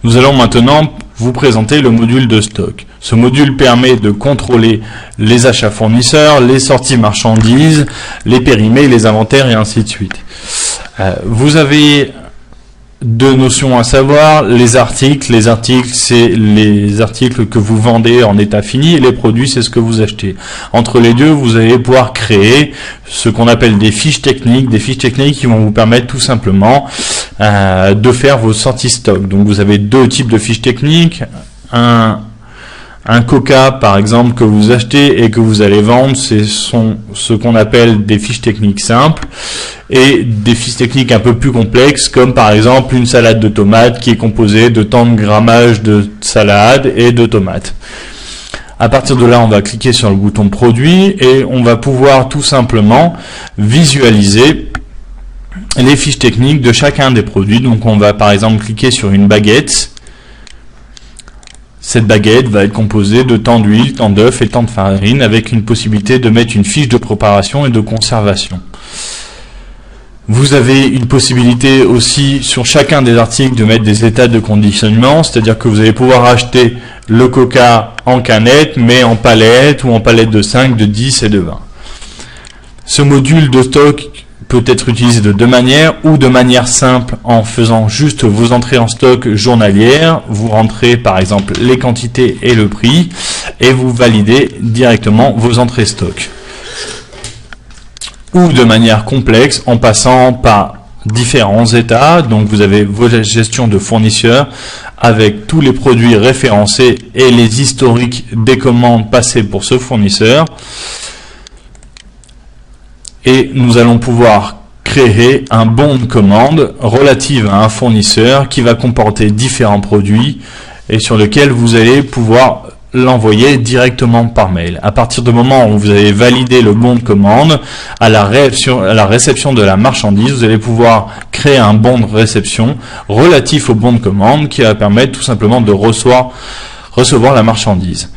Nous allons maintenant vous présenter le module de stock. Ce module permet de contrôler les achats fournisseurs, les sorties marchandises, les périmés, les inventaires et ainsi de suite. Vous avez deux notions à savoir, les articles. Les articles, c'est les articles que vous vendez en état fini, et les produits, c'est ce que vous achetez. Entre les deux, vous allez pouvoir créer ce qu'on appelle des fiches techniques qui vont vous permettre tout simplement de faire vos sorties stock. Donc vous avez deux types de fiches techniques. Un Coca, par exemple, que vous achetez et que vous allez vendre, ce qu'on appelle des fiches techniques simples, et des fiches techniques un peu plus complexes, comme par exemple une salade de tomates qui est composée de tant de grammage de salade et de tomates. À partir de là, on va cliquer sur le bouton produit et on va pouvoir tout simplement visualiser les fiches techniques de chacun des produits. Donc on va par exemple cliquer sur une baguette. Cette baguette va être composée de tant d'huile, tant d'œufs et tant de farine, avec une possibilité de mettre une fiche de préparation et de conservation. Vous avez une possibilité aussi sur chacun des articles de mettre des états de conditionnement, c'est-à-dire que vous allez pouvoir acheter le Coca en canette, mais en palette ou en palette de 5, de 10 et de 20. Ce module de stock peut être utilisé de deux manières, ou de manière simple en faisant juste vos entrées en stock journalières. Vous rentrez par exemple les quantités et le prix et vous validez directement vos entrées stock. Ou de manière complexe en passant par différents états. Donc vous avez vos gestions de fournisseurs avec tous les produits référencés et les historiques des commandes passées pour ce fournisseur. Et nous allons pouvoir créer un bon de commande relative à un fournisseur qui va comporter différents produits et sur lequel vous allez pouvoir l'envoyer directement par mail. À partir du moment où vous avez validé le bon de commande, à la réception de la marchandise, vous allez pouvoir créer un bon de réception relatif au bon de commande qui va permettre tout simplement de recevoir la marchandise.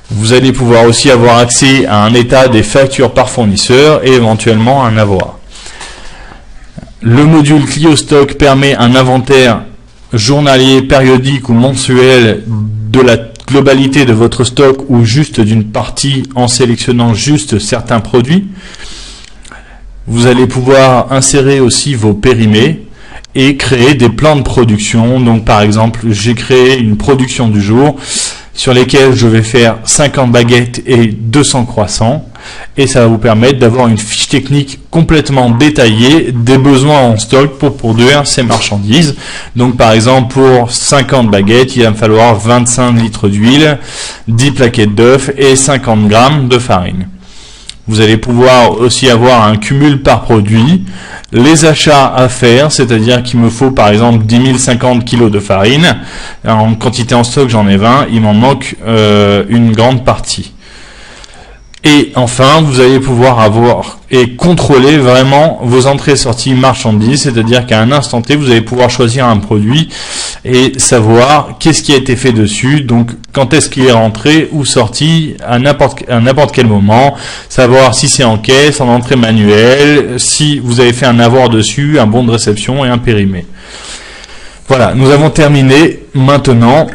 Vous allez pouvoir aussi avoir accès à un état des factures par fournisseur et éventuellement un avoir. Le module Clio Stock permet un inventaire journalier, périodique ou mensuel de la globalité de votre stock ou juste d'une partie en sélectionnant juste certains produits. Vous allez pouvoir insérer aussi vos périmés et créer des plans de production. Donc par exemple, j'ai créé une production du jour sur lesquels je vais faire 50 baguettes et 200 croissants, et ça va vous permettre d'avoir une fiche technique complètement détaillée des besoins en stock pour produire ces marchandises. Donc par exemple, pour 50 baguettes, il va me falloir 25 litres d'huile, 10 plaquettes d'œufs et 50 grammes de farine. Vous allez pouvoir aussi avoir un cumul par produit, les achats à faire, c'est-à-dire qu'il me faut par exemple 10 050 kg de farine, en quantité en stock j'en ai 20, il m'en manque une grande partie. Et enfin, vous allez pouvoir avoir et contrôler vraiment vos entrées et sorties marchandises, c'est-à-dire qu'à un instant T, vous allez pouvoir choisir un produit et savoir qu'est-ce qui a été fait dessus, donc quand est-ce qu'il est rentré ou sorti à n'importe quel moment, savoir si c'est en caisse, en entrée manuelle, si vous avez fait un avoir dessus, un bon de réception et un périmé. Voilà, nous avons terminé maintenant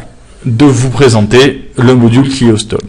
de vous présenter le module Clio Stock.